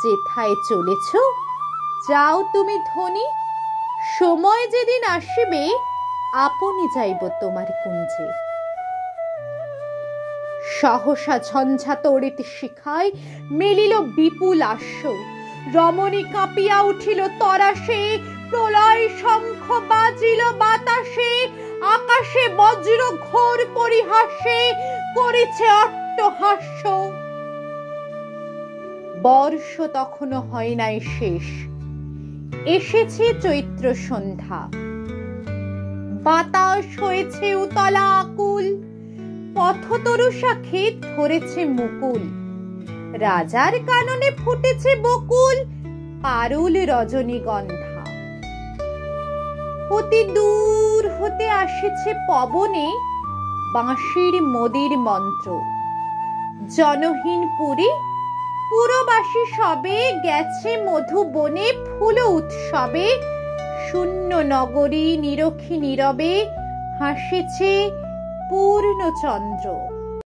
যেথায় চলেছ যাও তুমি ধ্বনি, সময় যেদিন আসিবে আপনি যাইব তোমার কুঞ্জে। সহসা ঝঞ্ঝা তড়িৎ শিখায় মেলিল বিপুল আশ্ব, রমণী কাঁপিয়া উঠিল তরাসে, প্রলয় শঙ্খ বাজিল বাতাসে, আকাশে বজ্র ঘোর পরিহাসে করেছে অট্টহাস্য। বর্ষ তখনো হয় নাই শেষ, এসেছে চৈত্র সন্ধ্যা, বাতাস হয়েছে উতলা আকুল, পথতরু শাখে ধরেছে মুকুল, রাজার কাননে ফুটেছে বকুল, পারুল রজনীগন্ধা। অতি দূর হতে আসেছে পবনে বাঁশির মদির মন্ত্র, জনহীন পুরী পুরবাসী সবে গেছে মধুবনে ফুল উৎসবে, শূন্য নগরী নিরখী নীরবে হাসিছে পূর্ণচন্দ্র।